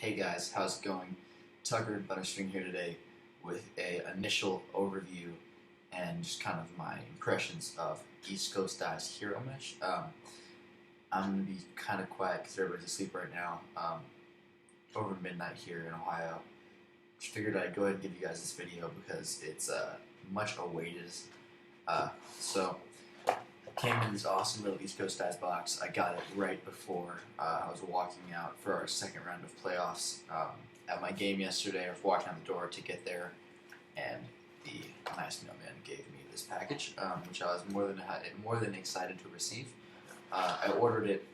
Hey guys, how's it going? Tucker Butterstring here today with a initial overview and just kind of my impressions of East Coast Dive's Hero Mesh. I'm going to be kind of quiet because everybody's asleep right now, over midnight here in Ohio. Just figured I'd go ahead and give you guys this video because it's much awaited. So came in this awesome little East Coast Dives box. I got it right before I was walking out for our second round of playoffs. At my game yesterday, I was walking out the door to get there, and the nice mailman gave me this package, which I was more than excited to receive. I ordered it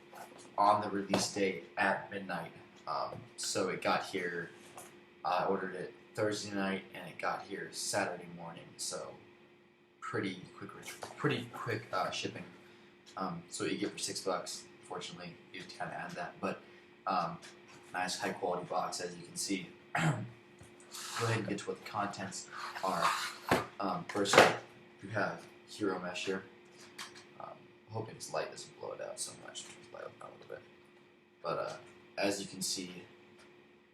on the release date at midnight, so it got here. I ordered it Thursday night, and it got here Saturday morning. So pretty quick shipping. So you get for $6. Fortunately, you have to kind of add that, but nice high quality box, as you can see. Go ahead and get to what the contents are. First, you have Hero Mesh here. Hoping this light doesn't blow it out so much. Just light it out a little bit. But as you can see,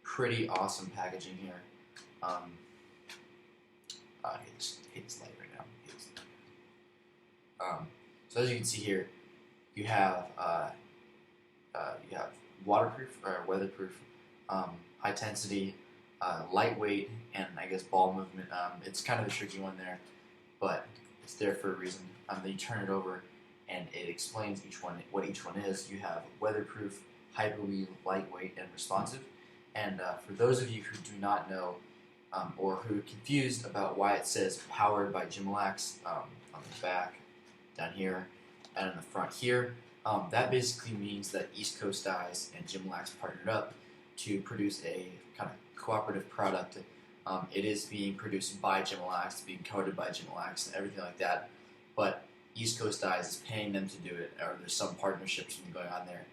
pretty awesome packaging here. I hate this light right now. So as you can see here, you have waterproof or weatherproof, high intensity, lightweight, and I guess ball movement. It's kind of a tricky one there, but it's there for a reason. Then you turn it over, and it explains what each one is. You have weatherproof, hyper-wheel, lightweight, and responsive. And for those of you who do not know, or who are confused about why it says powered by Gimalax on the back, down here, and in the front here, that basically means that East Coast Dives and Gimalax partnered up to produce a kind of cooperative product. It is being produced by Gimalax, it's being coded by Gimalax, and everything like that, but East Coast Dives is paying them to do it, or there's some partnerships going on there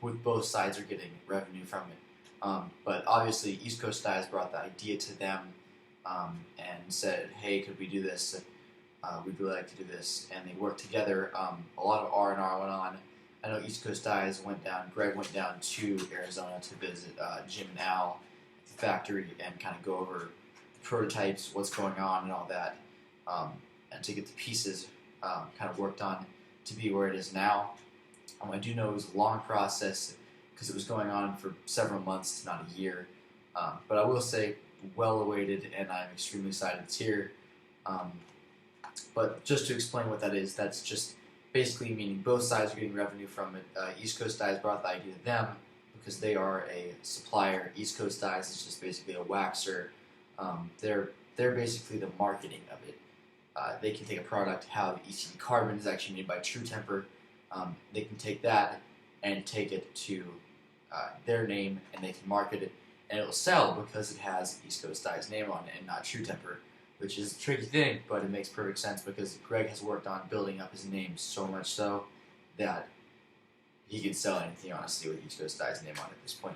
where both sides are getting revenue from it. But obviously, East Coast Dives brought the idea to them and said, hey, could we do this? We'd really like to do this, and they worked together. A lot of R&R went on. I know East Coast Dives went down. Greg went down to Arizona to visit Jim and Al at the factory and kind of go over the prototypes, what's going on, and all that, and to get the pieces kind of worked on to be where it is now. I do know it was a long process because it was going on for several months, not a year. But I will say, well awaited, and I'm extremely excited it's here. But just to explain what that is, that's just basically meaning both sides are getting revenue from it. East Coast Dives brought the idea to them because they are a supplier. East Coast Dives is just basically a waxer. They're basically the marketing of it. They can take a product, how the ECD carbon is actually made by True Temper. They can take that and take it to their name, and they can market it, and it will sell because it has East Coast Dives' name on it and not True Temper, which is a tricky thing, but it makes perfect sense because Greg has worked on building up his name so much so that he could sell anything, honestly, with East Coast Dives' name on it at this point.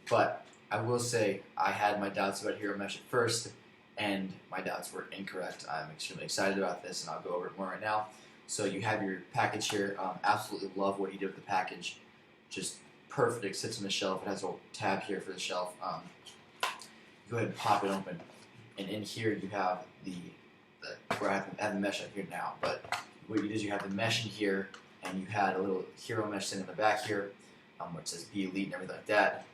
But I will say I had my doubts about Hero Mesh at first, and my doubts were incorrect. I'm extremely excited about this, and I'll go over it more right now. So you have your package here. Absolutely love what he did with the package. Just perfect. It sits on the shelf. It has a tab here for the shelf. Go ahead and pop it open. And in here you have where I have the mesh up here now, but what you do is you have the mesh in here, and you had a little Hero Mesh sitting in the back here, where it says Be Elite and everything like that.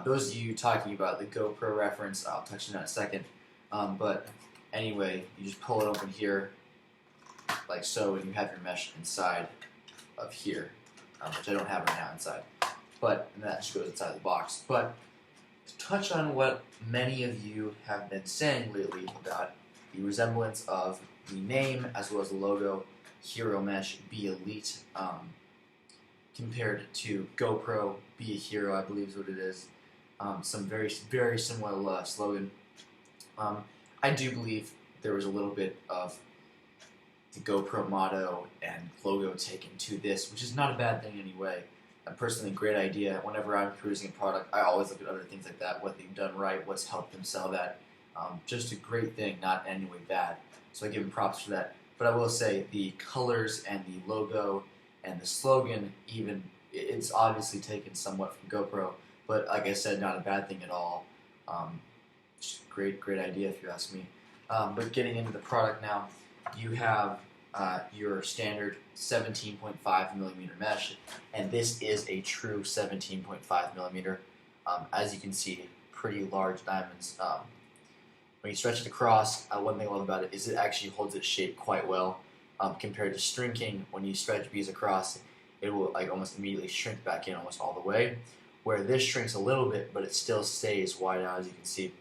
Those of you talking about the GoPro reference, I'll touch on that in a second. But anyway, you just pull it open here, like so, and you have your mesh inside of here, which I don't have right now inside. But and that just goes inside the box. But to touch on what many of you have been saying lately about the resemblance of the name as well as the logo, Hero Mesh, Be Elite, compared to GoPro, Be a Hero, I believe is what it is. Some very similar slogan. I do believe there was a little bit of the GoPro motto and logo taken to this, which is not a bad thing anyway. Personally, great idea. Whenever I'm producing a product, I always look at other things like that, what they've done right, what's helped them sell that. Just a great thing, not in any way bad. So I give them props for that. But I will say the colors and the logo and the slogan, even, it's obviously taken somewhat from GoPro, but like I said, not a bad thing at all. Just great idea if you ask me. But getting into the product now, you have your standard 17.5 millimeter mesh, and this is a true 17.5 millimeter. As you can see, pretty large diamonds. When you stretch it across, one thing I love about it is it actually holds its shape quite well. Compared to strinking, when you stretch beads across, it will like almost immediately shrink back in almost all the way. Where this shrinks a little bit, but it still stays wide out, as you can see.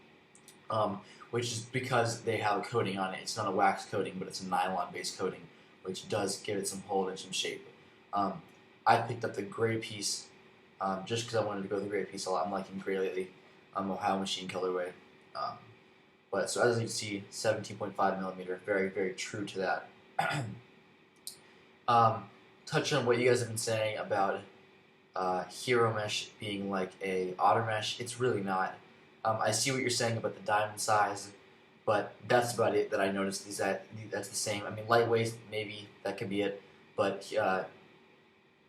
Which is because they have a coating on it. It's not a wax coating, but it's a nylon-based coating, which does give it some hold and some shape. I picked up the gray piece just because I wanted to go with the gray piece a lot. I'm liking gray lately. Ohio Machine colorway. But so as you can see, 17.5 millimeter, very true to that. Touch on what you guys have been saying about Hero Mesh being like a otter mesh. It's really not. I see what you're saying about the diamond size, but that's about it that I noticed. That's the same. I mean, lightweight, maybe that could be it, but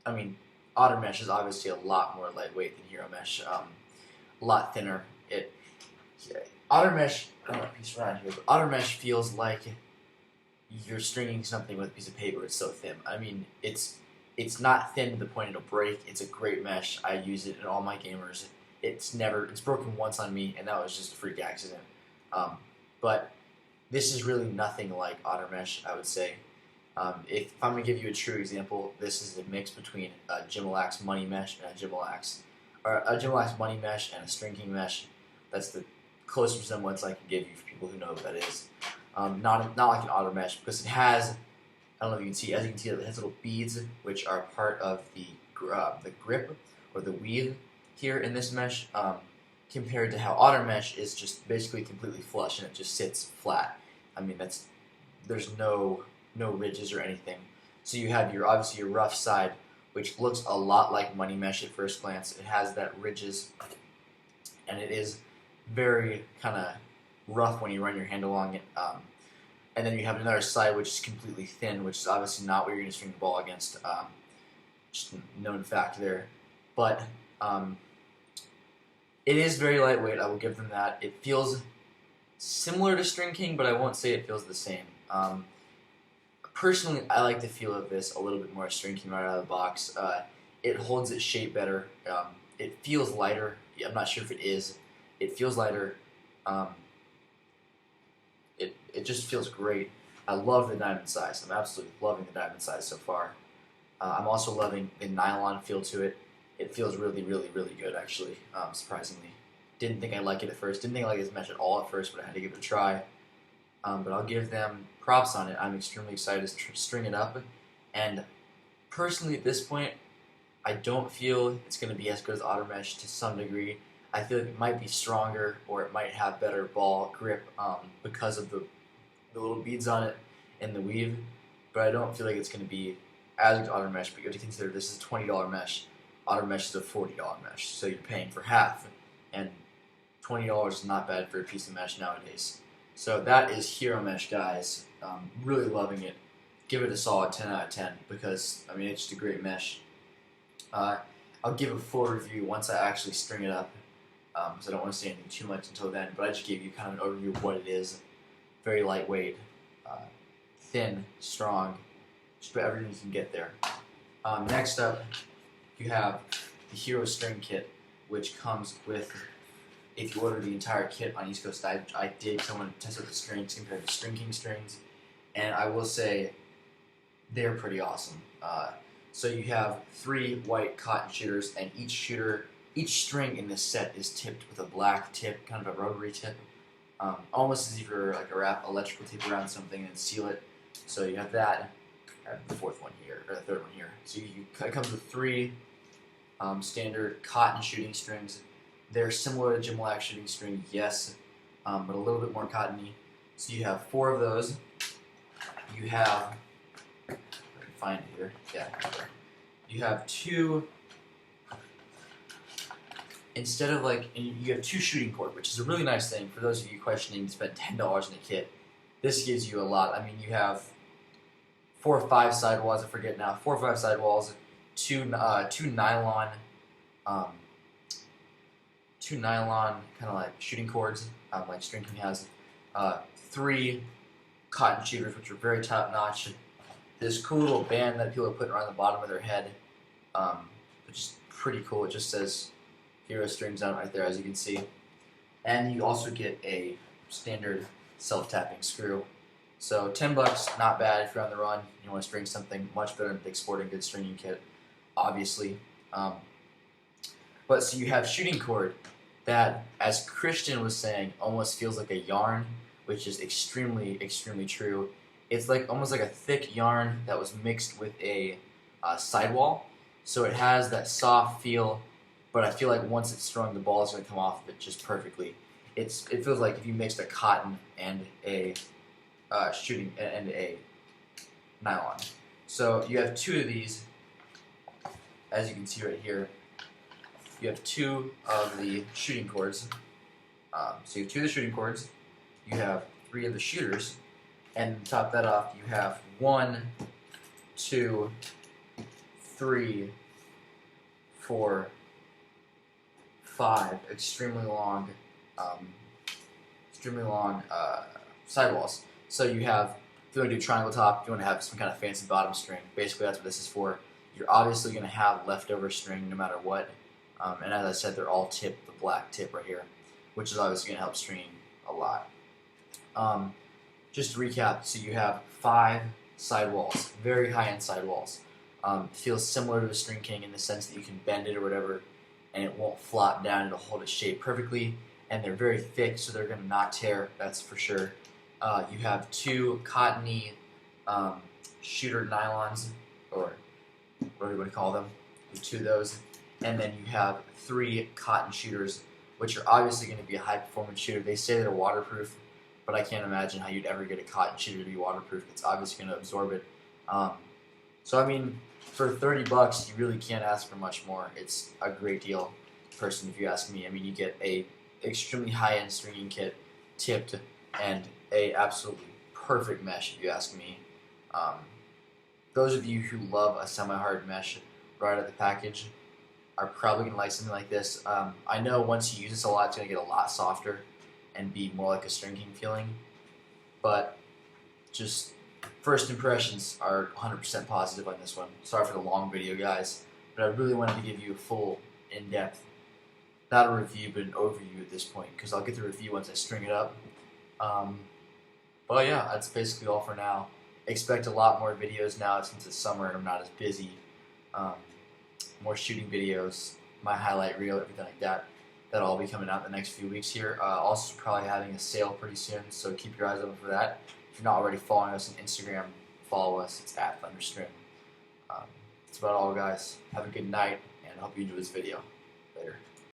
I mean, otter mesh is obviously a lot more lightweight than Hero Mesh. A lot thinner. Otter mesh. I don't have a piece around here, but otter mesh feels like you're stringing something with a piece of paper. It's so thin. I mean, it's not thin to the point it'll break. It's a great mesh. I use it in all my gamers. It's broken once on me, and that was just a freak accident. But this is really nothing like otter mesh, I would say. If I'm going to give you a true example, this is a mix between a Gimalax money mesh and a Gimalax money mesh and a strinking mesh. That's the closest resemblance I can give you for people who know what that is. Not like an otter mesh, because it has, I don't know if you can see, as you can see, it has little beads which are part of the grip or the weave here in this mesh, compared to how otter mesh is just basically completely flush and it just sits flat. I mean, there's no ridges or anything. So you have obviously your rough side, which looks a lot like money mesh at first glance. It has that ridges, and it is very kind of rough when you run your hand along it. And then you have another side which is completely thin, which is obviously not what you're going to string the ball against. Just a known fact there. But it is very lightweight, I will give them that. It feels similar to String King, but I won't say it feels the same. Personally, I like the feel of this a little bit more String King right out of the box. It holds its shape better. It feels lighter. I'm not sure if it is. It feels lighter. It just feels great. I love the diamond size. I'm absolutely loving the diamond size so far. I'm also loving the nylon feel to it. It feels really good, actually, surprisingly. Didn't think I'd like it at first. Didn't think I'd like this mesh at all at first, but I had to give it a try. But I'll give them props on it. I'm extremely excited to string it up. And personally, at this point, I don't feel it's going to be as good as otter mesh to some degree. I feel like it might be stronger, or it might have better ball grip because of the little beads on it and the weave. But I don't feel like it's going to be as good as otter mesh. But you have to consider this is a $20 mesh. Otter mesh is a $40 mesh, so you're paying for half. And $20 is not bad for a piece of mesh nowadays. So that is Hero Mesh, guys. Really loving it. Give it a solid 10 out of 10 because, I mean, it's just a great mesh. I'll give a full review once I actually string it up, because I don't want to say anything too much until then, but I just gave you kind of an overview of what it is. Very lightweight, thin, strong, just about everything you can get there. Next up, you have the Hero String Kit, which comes with, if you order the entire kit on East Coast Dive, which I did, someone tested the strings compared to String King strings, and I will say they're pretty awesome. So you have 3 white cotton shooters, and each string in this set is tipped with a black tip, kind of a rotary tip, almost as if you're like a wrap electrical tape around something and seal it. So you have that. I have the 4th one here, or the 3rd one here. So it comes with 3 standard cotton shooting strings. They're similar to Gimalax shooting string, yes, but a little bit more cottony. So you have 4 of those. You have, I can find it here. Yeah, you have 2. Instead of you have 2 shooting cord, which is a really nice thing for those of you questioning to spend $10 in a kit. This gives you a lot. I mean, you have 4 or 5 sidewalls. I forget now. 4 or 5 sidewalls, 2 nylon 2 nylon kind of like shooting cords, like String King has, 3 cotton shooters, which are very top notch. This cool little band that people are putting around the bottom of their head, which is pretty cool. It just says Hero Strings on it right there, as you can see. And you also get a standard self-tapping screw. So $10, not bad if you're on the run. You want to string something much better than Big Sporting Goods stringing kit, obviously. But so you have shooting cord that, as Christian was saying, almost feels like a yarn, which is extremely, extremely true. It's like almost like a thick yarn that was mixed with a sidewall. So it has that soft feel, but I feel like once it's strung, the ball is going to come off of it just perfectly. It feels like if you mixed a cotton and a shooting and a nylon. So you have 2 of these, as you can see right here. You have 2 of the shooting cords. So you have 2 of the shooting cords. You have 3 of the shooters, and to top that off, you have 1, 2, 3, 4, 5 extremely long sidewalls. So you have, if you want to do triangle top, if you want to have some kind of fancy bottom string, basically that's what this is for. You're obviously going to have leftover string no matter what. And as I said, they're all tipped, the black tip right here, which is obviously going to help stringing a lot. Just to recap, so you have 5 sidewalls, very high-end sidewalls. Feels similar to a String King in the sense that you can bend it or whatever, and it won't flop down. It'll hold its shape perfectly, and they're very thick, so they're going to not tear, that's for sure. You have 2 cottony shooter nylons, or whatever you want to call them. You have 2 of those. And then you have 3 cotton shooters, which are obviously going to be a high-performance shooter. They say they're waterproof, but I can't imagine how you'd ever get a cotton shooter to be waterproof. It's obviously going to absorb it. So I mean, for $30, you really can't ask for much more. It's a great deal, personally, if you ask me. I mean, you get a extremely high-end stringing kit, tipped, and a absolutely perfect mesh, if you ask me. Those of you who love a semi-hard mesh right out of the package are probably going to like something like this. I know once you use this a lot, it's going to get a lot softer and be more like a String King feeling. But just first impressions are 100% positive on this one. Sorry for the long video, guys, but I really wanted to give you a full, in-depth, not a review, but an overview at this point, because I'll get the review once I string it up. But yeah, that's basically all for now. Expect a lot more videos now since it's summer and I'm not as busy. More shooting videos, my highlight reel, everything like that. That'll all be coming out in the next few weeks here. Also probably having a sale pretty soon, so keep your eyes open for that. If you're not already following us on Instagram, follow us. It's @Thunderstring. That's about all, guys. Have a good night, and I hope you enjoy this video. Later.